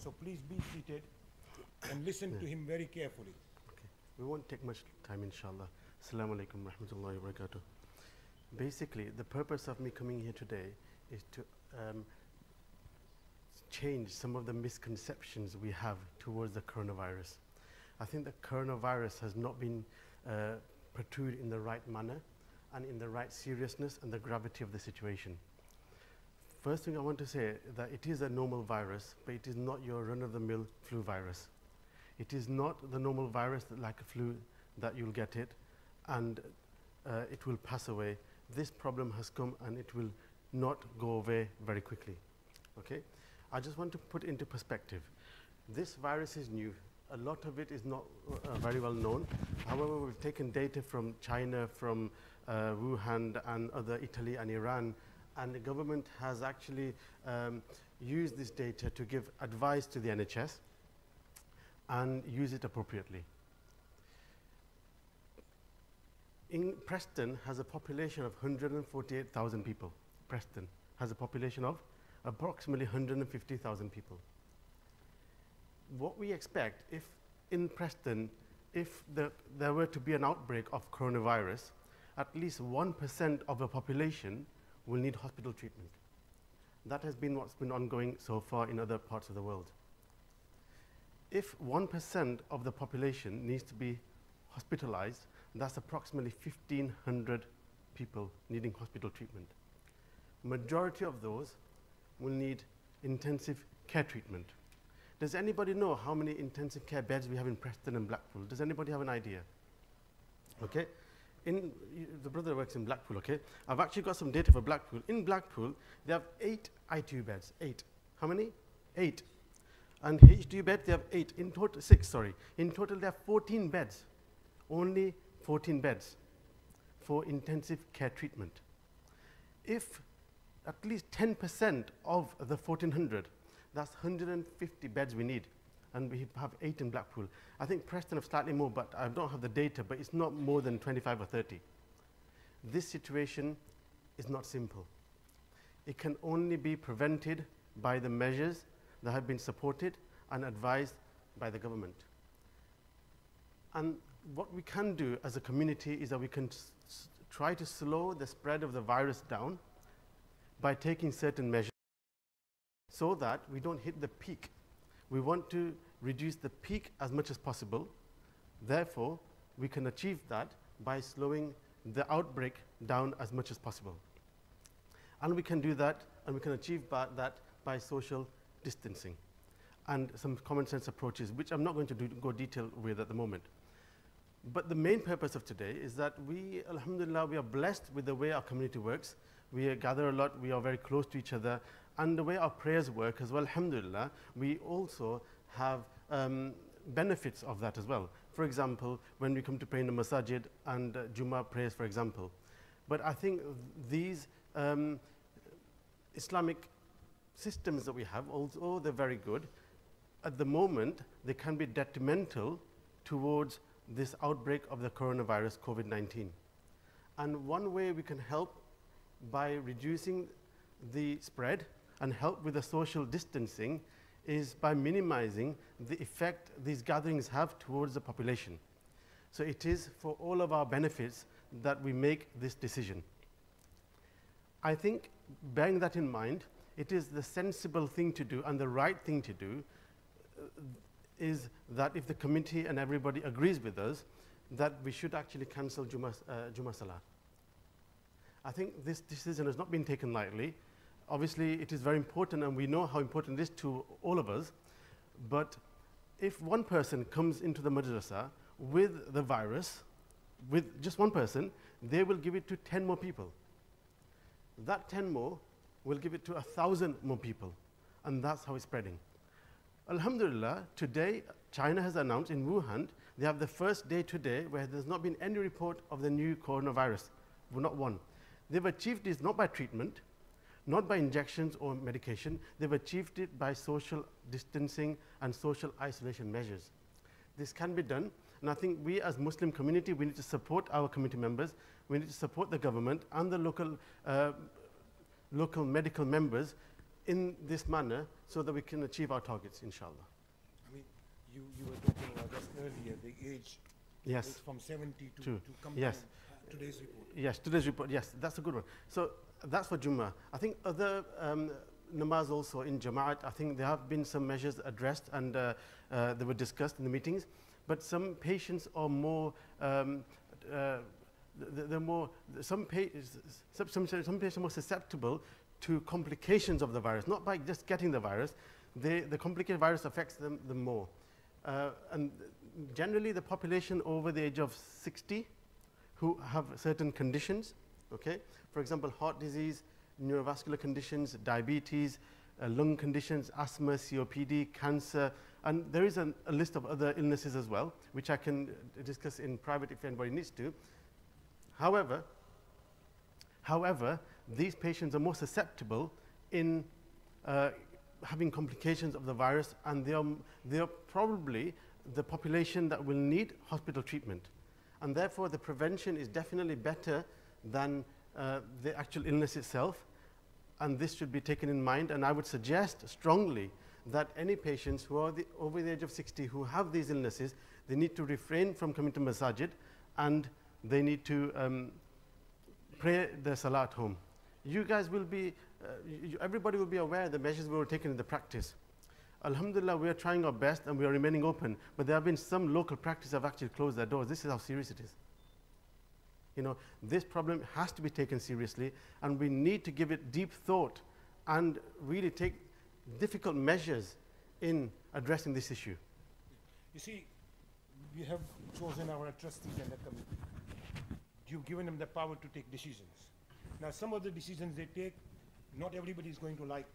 So please be seated and listen to him very carefully. Okay. We won't take much time, inshallah. Assalamu alaikum rahmatullahi wa barakatuh. Basically, the purpose of me coming here today is to change some of the misconceptions we have towards the coronavirus. I think the coronavirus has not been portrayed in the right manner and in the right seriousness and the gravity of the situation. First thing I want to say that it is a normal virus, but it is not your run-of-the-mill flu virus. It is not the normal virus that, like a flu, that you'll get it and it will pass away. This problem has come and it will not go away very quickly. Okay? I just want to put into perspective. This virus is new. A lot of it is not very well known. However, we've taken data from China, from Wuhan and other Italy and Iran, and the government has actually used this data to give advice to the NHS and use it appropriately. Preston has a population of 148,000 people. Preston has a population of approximately 150,000 people. What we expect, if in Preston, if there were to be an outbreak of coronavirus, at least 1% of the population will need hospital treatment. That has been what's been ongoing so far in other parts of the world. If 1% of the population needs to be hospitalized, that's approximately 1,500 people needing hospital treatment. Majority of those will need intensive care treatment. Does anybody know how many intensive care beds we have in Preston and Blackpool? Does anybody have an idea? Okay. The brother works in Blackpool, okay? I've actually got some data for Blackpool. In Blackpool, they have 8 ITU beds. 8. How many? 8. And HDU beds, they have 8. In total, 6, sorry. In total, they have 14 beds. Only 14 beds for intensive care treatment. If at least 10% of the 1,400, that's 150 beds we need. And we have 8 in Blackpool. I think Preston have slightly more, but I don't have the data, but it's not more than 25 or 30. This situation is not simple. It can only be prevented by the measures that have been supported and advised by the government. And what we can do as a community is that we can try to slow the spread of the virus down by taking certain measures so that we don't hit the peak. We want to reduce the peak as much as possible. Therefore, we can achieve that by slowing the outbreak down as much as possible. And we can do that, and we can achieve that by social distancing and some common sense approaches, which I'm not going to go detail with at the moment. But the main purpose of today is that we, alhamdulillah, we are blessed with the way our community works. We gather a lot, we are very close to each other, and the way our prayers work as well, alhamdulillah, we also have benefits of that as well. For example, when we come to pray in the Masjid and Jummah prayers, for example. But I think these Islamic systems that we have, although they're very good, at the moment, they can be detrimental towards this outbreak of the coronavirus, COVID-19. And one way we can help by reducing the spread and help with the social distancing is by minimizing the effect these gatherings have towards the population. So it is for all of our benefits that we make this decision. I think, bearing that in mind, it is the sensible thing to do and the right thing to do is that if the committee and everybody agrees with us, that we should actually cancel Jummah Salah. I think this decision has not been taken lightly. Obviously, it is very important, and we know how important it is to all of us. But if one person comes into the madrasa with the virus, with just one person, they will give it to 10 more people. That 10 more will give it to 1,000 more people, and that's how it's spreading. Alhamdulillah, today, China has announced in Wuhan, they have the first day today where there's not been any report of the new coronavirus, not one. They've achieved this not by treatment, not by injections or medication. They've achieved it by social distancing and social isolation measures. This can be done, and I think we as Muslim community, we need to support our community members, we need to support the government and the local medical members in this manner so that we can achieve our targets, inshallah. I mean, you were talking about just earlier, the age Yes. is from 70 to True. come Yes. down. Today's report. Yes, today's report, yes, that's a good one. So that's for Jummah. I think other namaz also in Jama'at, I think there have been some measures addressed and they were discussed in the meetings. But some patients are more, they're more, some patients are more susceptible to complications of the virus, not by just getting the virus. The complicated virus affects them more. And generally the population over the age of 60 who have certain conditions, okay? For example, heart disease, neurovascular conditions, diabetes, lung conditions, asthma, COPD, cancer, and there is a list of other illnesses as well, which I can discuss in private if anybody needs to. However, these patients are more susceptible in having complications of the virus, and they are probably the population that will need hospital treatment. And therefore, the prevention is definitely better than the actual illness itself. And this should be taken in mind. And I would suggest strongly that any patients who are over the age of 60 who have these illnesses, they need to refrain from coming to Masjid, and they need to pray the Salah at home. You guys will be, everybody will be aware of the measures we were taking in the practice. Alhamdulillah, we are trying our best and we are remaining open, but there have been some local practices that have actually closed their doors. This is how serious it is. You know, this problem has to be taken seriously, and we need to give it deep thought and really take difficult measures in addressing this issue. You see, we have chosen our trustees and the committee. You've given them the power to take decisions. Now, some of the decisions they take, not everybody is going to like,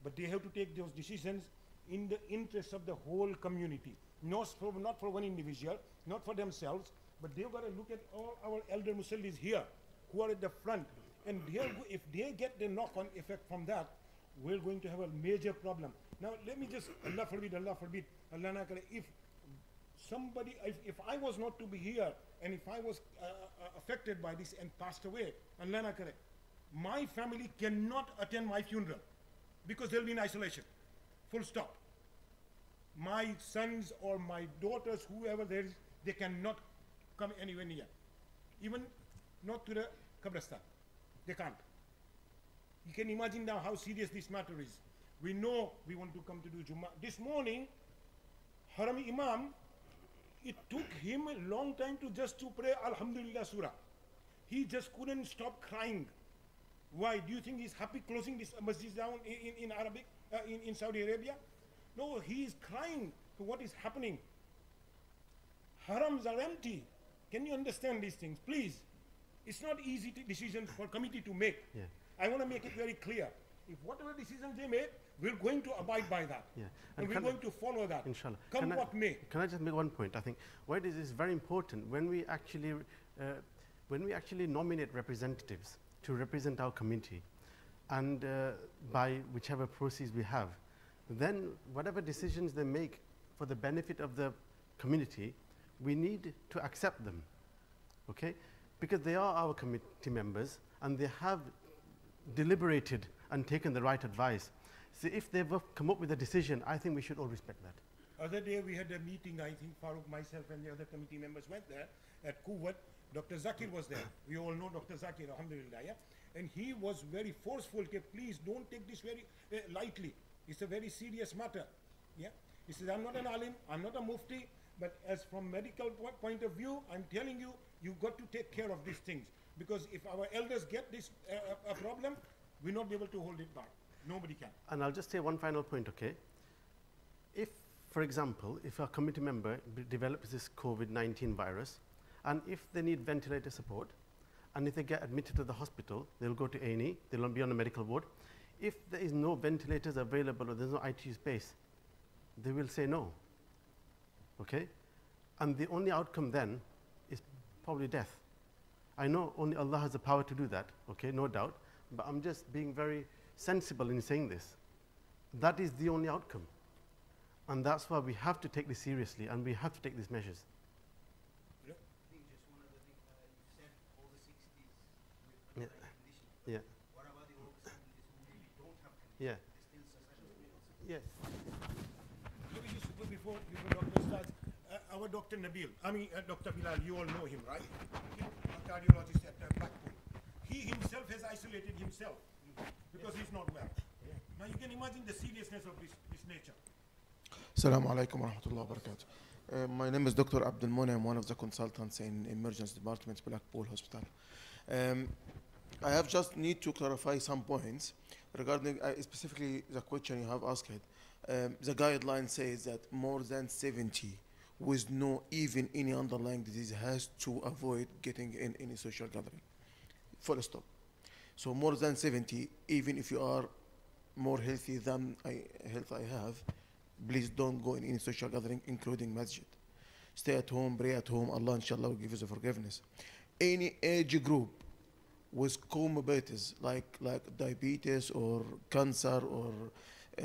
but they have to take those decisions in the interest of the whole community, not for one individual, not for themselves, but they've got to look at all our elder Musallis here who are at the front. And if they get the knock-on effect from that, we're going to have a major problem. Now, let me just, Allah forbid, Allah na kare, if somebody, if I was not to be here, and if I was affected by this and passed away, Allah na kare, my family cannot attend my funeral because they'll be in isolation. Full stop. My sons or my daughters, whoever there is, they cannot come anywhere near. Even not to the Qabristan. They can't. You can imagine now how serious this matter is. We know we want to come to do Jummah. This morning, Haram Imam, it took him a long time to pray Alhamdulillah Surah. He just couldn't stop crying. Why? Do you think he's happy closing this masjid down in Arabic, in Saudi Arabia? No, he is crying to what is happening. Harams are empty. Can you understand these things? Please. It's not easy decisions for committee to make. Yeah. I want to make it very clear. If whatever decisions they make, we're going to abide by that. Yeah. And we're going to follow that. Inshallah. Come what may. Can I just make one point? I think what is very important when we actually nominate representatives to represent our community, and by whichever process we have, then whatever decisions they make for the benefit of the community, we need to accept them, okay? Because they are our committee members and they have deliberated and taken the right advice. So if they've come up with a decision, I think we should all respect that. Other day we had a meeting, I think Farooq, myself and the other committee members went there at Kuwait. Dr. Zakir was there. We all know Dr. Zakir, alhamdulillah, yeah? And he was very forceful, please don't take this very lightly. It's a very serious matter, yeah? He says, I'm not an alim, I'm not a mufti, but as from medical point of view, I'm telling you, you've got to take care of these things. Because if our elders get this a problem, we'll not be able to hold it back. Nobody can. And I'll just say one final point, okay? If, for example, if a committee member develops this COVID-19 virus, and if they need ventilator support, and if they get admitted to the hospital, they'll go to A&E, they'll be on a medical ward. If there is no ventilators available or there's no ITU space, they will say no, okay? And the only outcome then is probably death. I know only Allah has the power to do that, okay, no doubt, but I'm just being very sensible in saying this. That is the only outcome. And that's why we have to take this seriously and we have to take these measures. I think just one other thing, you said all the 60s with underlying conditions. Yeah. What about the over 70s who maybe don't have conditions? Yeah. Yes. Maybe just before Dr. starts, our Dr. Nabil, Dr. Bilal, you all know him, right? A cardiologist at Blackpool. He himself has isolated himself because he's not well. Now you can imagine the seriousness of this nature. Assalamu alaikum wa rahmatullahi wa barakatuh. My name is Dr. Abdul Moni. I'm one of the consultants in Emergency Department, Blackpool Hospital. I have just need to clarify some points regarding specifically the question you have asked. The guideline says that more than 70 with no even any underlying disease has to avoid getting in any social gathering. Full stop. So more than 70, even if you are more healthy than I have, please don't go in any social gathering, including masjid. Stay at home, pray at home. Allah inshallah will give you the forgiveness. Any age group with comorbidities like diabetes or cancer or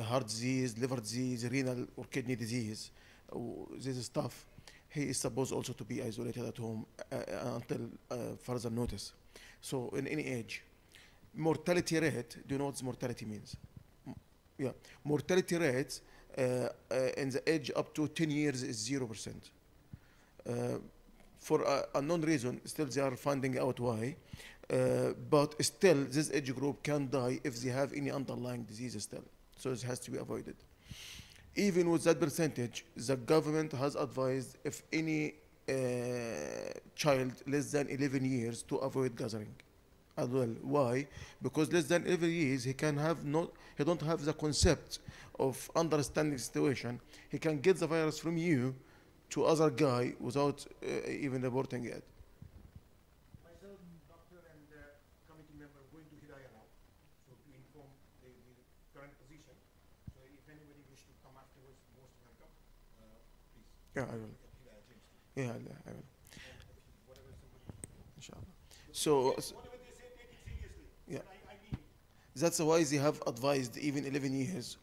heart disease, liver disease, renal or kidney disease, this stuff, he is supposed also to be isolated at home until further notice. So in any age. Mortality rate, do you know what mortality means? Yeah, mortality rate in the age up to 10 years is 0%. For a unknown reason, still they are finding out why, but still this age group can die if they have any underlying disease still. So it has to be avoided. Even with that percentage, the government has advised if any child less than 11 years to avoid gathering as well. Why? Because less than 11 years, he don't have the concept of understanding the situation. He can get the virus from you to other guy without even reporting it. Myself, doctor and committee member going to Hidayah now, so to inform the current position. So if anybody wish to come afterwards, most welcome. Please. Yeah, I will. Hidayah, James. Yeah, I will. Whatever somebody. Inshallah. So Whatever they say, take it seriously. Yeah. But I mean it. that's why they have advised even 11 years,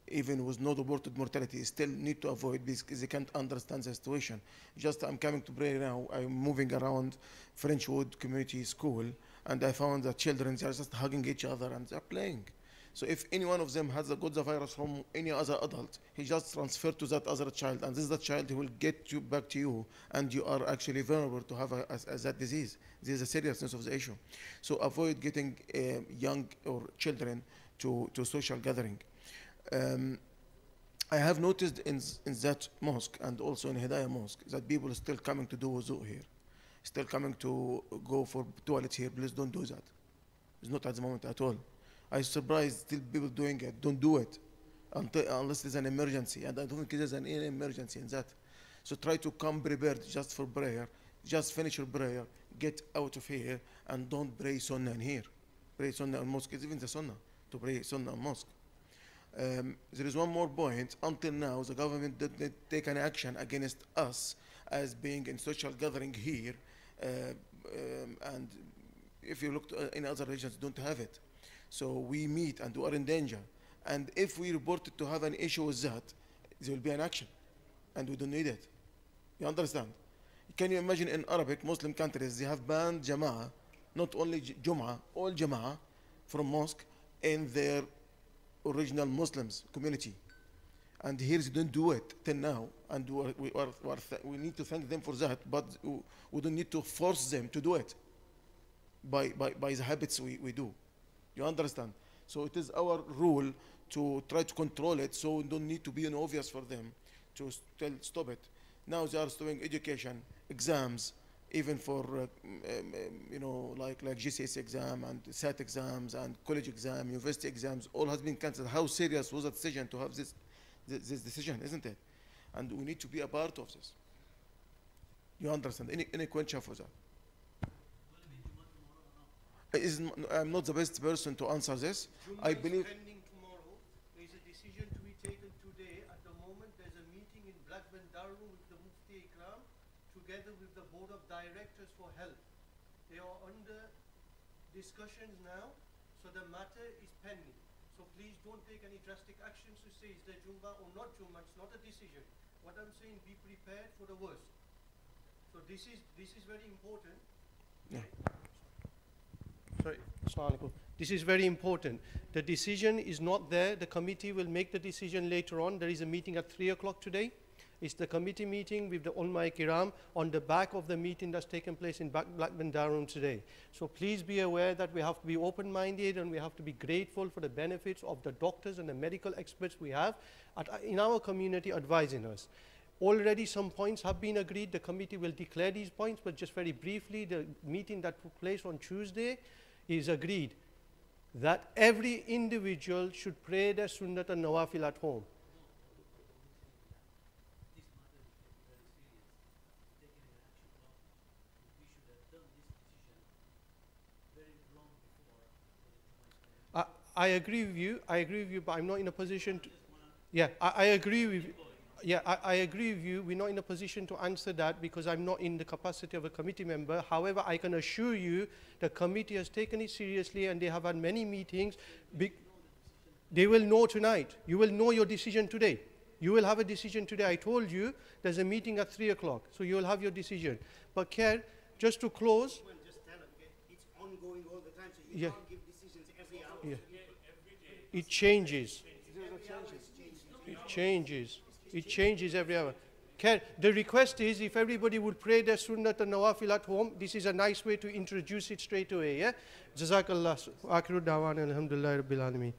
even with no reported mortality, still need to avoid because they can't understand the situation. Just I'm coming to pray now. I'm moving around Frenchwood Community School, and I found that children, they are just hugging each other and they're playing. So if any one of them has got the virus from any other adult, he just transferred to that other child, and this is the child who will get you back to you, and you are actually vulnerable to have that disease. This is the seriousness of the issue. So avoid getting young or children to social gathering. I have noticed in that mosque and also in Hidayah Mosque that people are still coming to do wuzu here, still coming to go for toilet here. Please don't do that. It's not at the moment at all. I'm surprised still people doing it. Don't do it unless there's an emergency, and I don't think there's an emergency in that. So try to come prepared just for prayer. Just finish your prayer, get out of here, and don't pray sunnah in here. Pray sunnah in mosque. It's even the sunnah to pray sunnah in mosque. There is one more point. Until now, the government didn't take any action against us as being in social gathering here, and if you look in other regions, don't have it. So we meet and we are in danger. And if we reported to have an issue with that, there will be an action, and we don't need it. You understand? Can you imagine in Arabic Muslim countries they have banned Jama'ah, not only Jum'ah, all Jama'ah from mosque in their original Muslims community, and here they don't do it till now, and we need to thank them for that, but we don't need to force them to do it by the habits we do. You understand? So it is our rule to try to control it, so we don't need to be obvious for them to stop it. Now they are doing education, exams, even for like GCSE exam and SAT exams and college exam, university exams, all has been cancelled. How serious was the decision to have this decision, isn't it? And we need to be a part of this. You understand? Any question for that? I'm not the best person to answer this. I believe. Pending tomorrow. There is a decision to be taken today. At the moment, there's a meeting in Blackburn, Darwin with the Mufti Ikram, together with the Board of Directors for Health. They are under discussions now, so the matter is pending. So please don't take any drastic actions to say is there Jumba or not Jumba. It's not a decision. What I'm saying, be prepared for the worst. So this is very important. Yeah. Sorry, Assalamu alaikum. This is very important. The decision is not there. The committee will make the decision later on. There is a meeting at 3 o'clock today. It's the committee meeting with the Ulama Kiram on the back of the meeting that's taken place in Blackburn Darun today. So please be aware that we have to be open-minded and we have to be grateful for the benefits of the doctors and the medical experts we have in our community advising us. Already some points have been agreed. The committee will declare these points, but just very briefly, the meeting that took place on Tuesday is agreed that every individual should pray their sunnat and nawafil at home. I agree with you, but I'm not in a position to, yeah, I agree with you. Yeah, I agree with you. We're not in a position to answer that because I'm not in the capacity of a committee member. However, I can assure you the committee has taken it seriously and they have had many meetings. They will know tonight. You will know your decision today. You will have a decision today. I told you there's a meeting at 3 o'clock, so you will have your decision. But Kerr, just to close. Well, just tell them, okay? It's ongoing all the time, so you Yeah. can't give decisions every hour. Yeah. It changes. It changes every hour. The request is if everybody would pray their sunnat and nawafil at home, this is a nice way to introduce it straight away. Yeah? Jazakallah. Akhiru dawan alhamdulillah rabbil alameen.